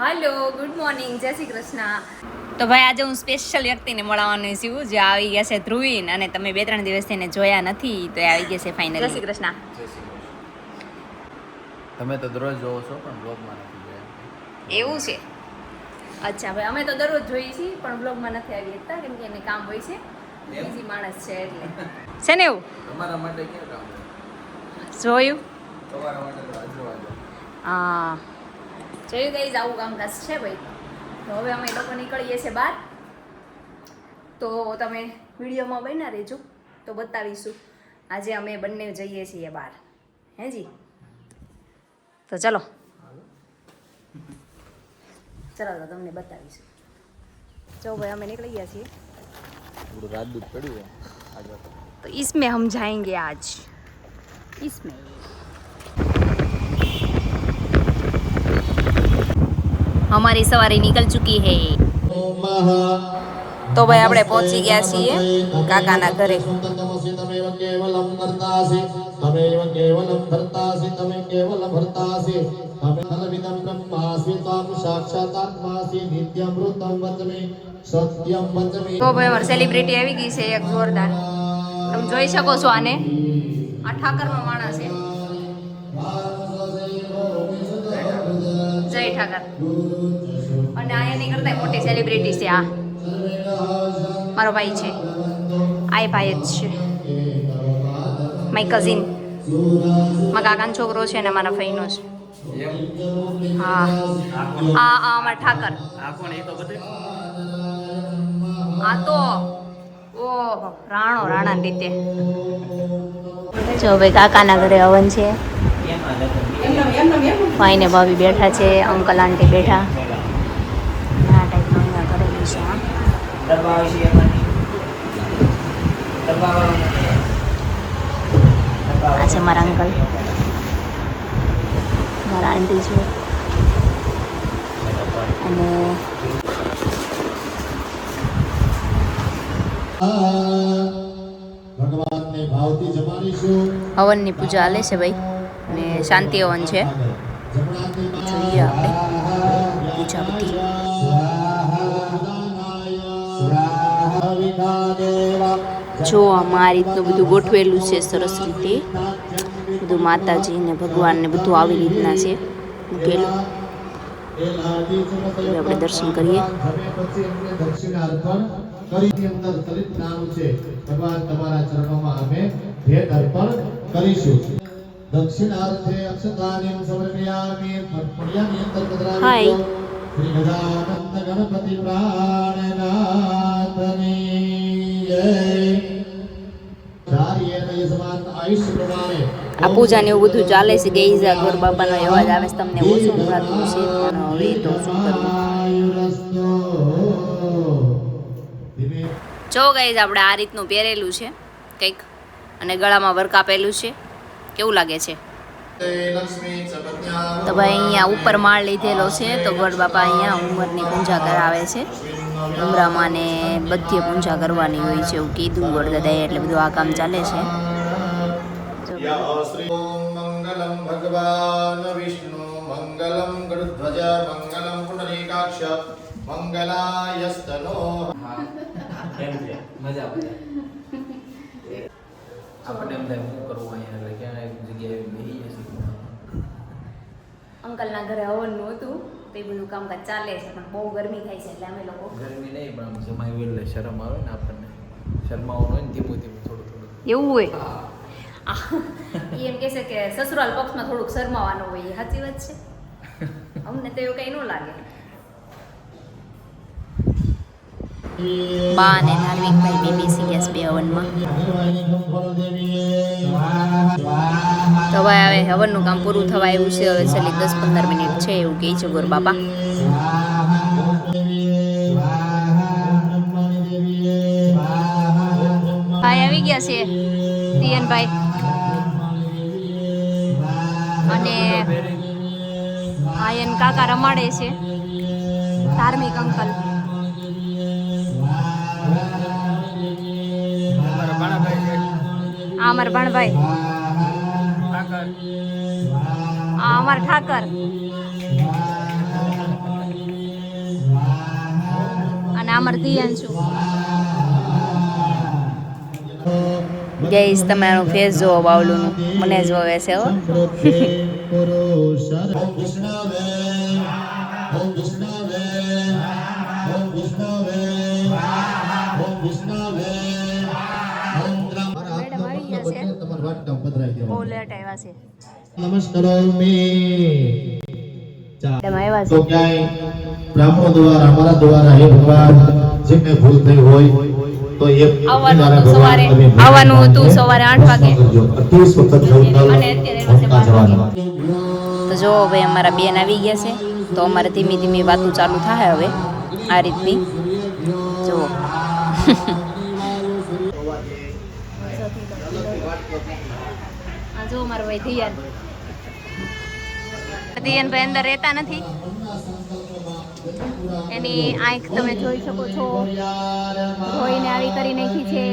Hello, good morning, જય શ્રી કૃષ્ણ. તો ભાઈ આજે હું સ્પેશિયલ વ્યક્તિને મળવાનું છું જે આવી ગયા છે ધ્રુવીન, અને તમે 2-3 દિવસથી એને જોયા નથી તો એ આવી ગયા છે ફાઇનલી. જય શ્રી કૃષ્ણ. તમે તો દરરોજ જોવો છો પણ બ્લોગમાં નથી જોયા. એવું છે? અચ્છા ભાઈ, અમે તો દરરોજ જોઈએ છીએ પણ બ્લોગમાં નથી આવી શકતા કેમ કે એને કામ હોય છે, બીજી માણસ છે એટલે. છે ને એવું? તમારા માટે ક્યાં કામ જોયું? તમારા માટે તો આજવા દો. હા જોયું ગઈ આવું કામકાજ છે ભાઈ. તો હવે અમે લોકો નીકળીએ છીએ બહાર, તો તમે વિડીયોમાં બન્યા રહેજો તો બતાવીશું આજે અમે બંને જઈએ છીએ બહાર. હે જી? તો ચલો ચલો તો તમને બતાવીશું. જો ભાઈ અમે નીકળી ગયા છીએ. થોડું રાજદૂત પડ્યું છે આગળ. तो इसमें हम जाएंगे आज, इसमें हमारी सवारी निकल चुकी है. તો ભાઈ આપણે પહોંચી ગયા છીએ કાકાના ઘરે. તો ભાઈ અમારી સેલિબ્રિટી આવી ગઈ છે એક જોરદાર. તમે જોઈ શકો છો આને. આ ઠાકરનો માણસ છે. જય ઠાકર. અને આ એની કરતા મોટી સેલિબ્રિટી છે. આ મારો ભાઈ છે. આ ભાઈ જ છે, માય કઝિન. મારા કાકાનો છોકરો છે ને મારા ફઈનો છે. હા આ અમારા ઠાકર. આ તો ઓહો રાણો રાણાની રીતે. જો ભાઈ કાકાના ઘરે હવન છે. ભાઈ ને ભાભી બેઠા છે, અંકલ આંટી બેઠા. આ ટાઈપનું અહીંયા કરેલું છે. આ છે મારા અંકલ, મારા આંટી છે. અને હવનની પૂજા હાલે છે ભાઈ, અને શાંતિ હવન છે. જોઈએ આપણે પૂજા બધી. જો આમાં આ રીતનું બધું ગોઠવેલું છે સરસ રીતે. બધું માતાજી ને ભગવાન ને બધું આવી રીતના છે મૂકેલું. આપણે દર્શન કરીએ. ભગવાન તમારા ચરણોમાં અમે ભેટ અર્પણ કરીશું. દક્ષિણાર્થે અક્ષતાનિમ સમર્પયામિ. પુણ્યામિ અંતર્ગતરામિ. શ્રી ગજાનંદ ગણપતિ પ્રાણનાથની જય. ચાર્યેન યજમાન આયુષ્ય પ્રમાણે આ પૂજા ને એવું બધું ચાલે છે. ગઈઝા ગોર બાપાનો અવાજ આવે છે, તમને ઓછું સંભળાતું છે પણ હવે તો શું કરવું. જો ગાઈઝ આપણે આ રીતનું પહેરેલું છે કંઈક, અને ગળામાં વર્ક આપેલું છે. કેવું લાગે છે? તો ભાઈ અહીંયા ઉપર માળ લીધેલો છે, તો ગોળ બાપા અહીંયા ઉંમરની પૂજા કરાવે છે. ઉમરામાં ને બધી પૂજા કરવાની હોય છે એવું કીધું ગોળ દાદાએ, એટલે બધું આ કામ ચાલે છે. મંગલમ ભગવાન વિષ્ણુ મંગલમ ગરુડધ્વજ મંગલમ પુંડરીકાક્ષ મંગલાયસ્તનો. કેમ છે? મજા આવે. આપણે એમ થાય શું કરવું અહીંયા, એટલે ક્યાં એક જગ્યાએ બેસી જશે. અંકલના ઘરે હવનનું હતું તો એ બધું કામકાજ ચાલે છે, પણ બહુ ગરમી થાય છે એટલે અમે લોકો ગરમી નહીં પણ આમ જમાયું એટલે શરમ આવે ને આપણને. શરમાવાનું હોય ને ધીમું ધીમું થોડું થોડું. એવું હોય. એ એમ કહેશે કે સસુરાલ પક્ષમાં થોડુંક શરમાવાનું હોય. એ સાચી વાત છે. અમને તો એવું કંઈ ન લાગે. બા અને ધાર્મિકભાઈ બે બેસી ગયા છે બે હવનમાં. તો હવે હવનનું કામ પૂરું થવા આવ્યું છે. હવે છેલ્લી 10-15 મિનિટ છે એવું કહે છે ગોર બાપા. ભાઈ આવી ગયા છે, દિયનભાઈ અને આયન કાકા રમાડે છે. ધાર્મિક અંકલ. આ અમારા ભાણભાઈ, આ અમારા ઠાકર. અમાર ધ્યાન છું ગઈસ તમારું ફેસ જોવો બાવલુનું મને જ વવે છે હો ઓમ વિષ્ણવે ઓમ વિષ્ણવે ઓમ વિષ્ણવે ઓમ વિષ્ણવે ઓમ ગ્રામ મેડમ આવી ગયા છે. તમાર વાટકા પધરાઈ બહુ દેવા લેટ આવ્યા છે. નમસ્કારોમી મેડમ આવ્યા તો છે. ક્યાંય બ્રાહ્મણો દ્વારા અમારા દ્વારા હે ભગવાન જેને ભૂલ થઈ હોય તો એ આવવાનું હતું સવારે 8 વાગે અતિ વખત જવું અને અત્યારે વાગે 12 વાગે. તો જો ભાઈ અમારા બેન આવી ગયા છે તો અમારે ધીમી ધીમી વાતો ચાલુ થાય હવે આ રીતની જો જો મારો ભાઈ ધ્યાન ભાઈ અંદર રહેતા નથી એની આંખ તમે જોઈ શકો છો ધોઈને આવી કરી નાખી છે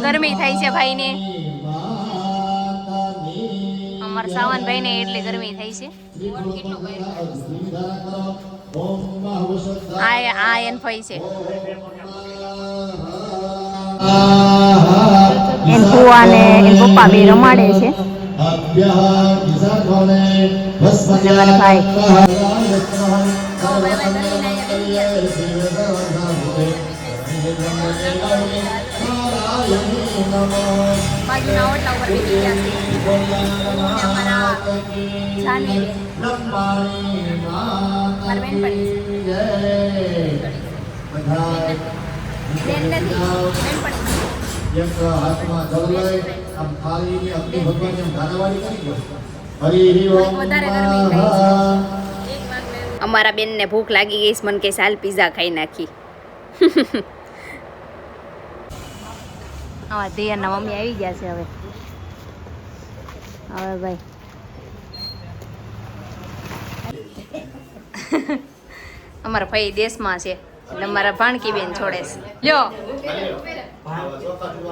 ગરમી થાય છે ભાઈને અમારા સાવનભાઈને એટલે ગરમી થાય છે આ એન ફઈ છે એન ફુવા ને એન પપ્પા બે રમાડે છે અને મારા ભાઈ બાજુના ઓટલા ઉપર બેસી ગયા છે અમારા જાની મારા બેન પડી છે બેન નથી બેન પડી એક હાથમાં જળ લઈ આમ થાળીની અગ્નિ ભગવાનને આમ ધારાવાળી કરી દો. હરિ ઓમ વધારે ગરમી થાય છે. અમારા બેનને ભૂખ લાગી ગઈ છે મને કે સાલ પીઝા ખાઈ નાખી આવા ધ્યાનના મમ્મી આવી ગયા છે હવે ભાઈ અમારા ભાઈ દેશમાં છે એટલે અમારા ભાણકી બેન છોડે છે લ્યો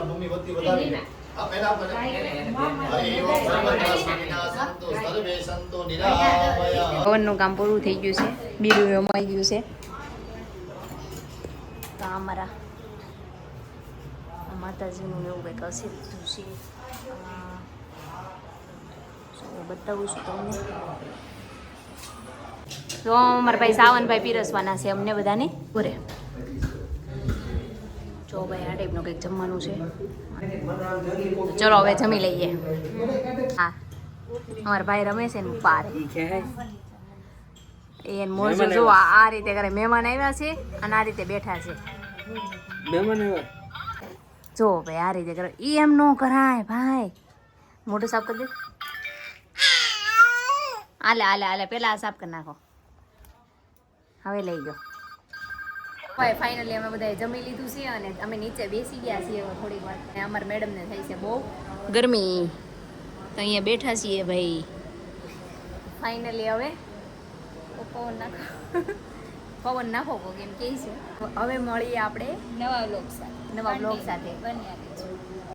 મમ્મી વતી વધારી આ પહેલા હરિ ઓમ સર્વત્ર સુખિના સંતો સર્વે સંતો નિરામયા. પવનનું કામ પૂરું થઈ ગયું છે બીડું રમાઈ ગયું છે તો અમારા માતાજીનું એવું કંઈક હશે બધું છે બતાવું છું તમને તો અમારા ભાઈ સાવનભાઈ પીરસવાના છે અમને બધાને પૂરે જો ભાઈ આ ટાઈપનું કંઈક જમવાનું છે તો ચલો હવે જમી લઈએ હા અમારા ભાઈ રમે છે ને પાર એ મોજો જો આ રીતે કરે મહેમાન આવ્યા છે અને આ રીતે બેઠા છે જો ભાઈ આ રીતે કરે ઈ એમ નો કરાય ભાઈ મોઢું સાફ કરી દે આલે પેલા સાફ કરી નાખો હવે લઈ ગયો ભાઈ ફાઇનલી અમે બધાએ જમી લીધું છે અને અમે નીચે બેસી ગયા છીએ હવે થોડીક વાર અને અમારા મેડમને થઈ છે બહુ ગરમી તો અહીંયા બેઠા છીએ ભાઈ ફાઇનલી હવે પવન નાખો પવન નાખો કેમ કહીશું હવે મળીએ આપણે નવા બ્લોગ સાથે બન્યા રહેજો.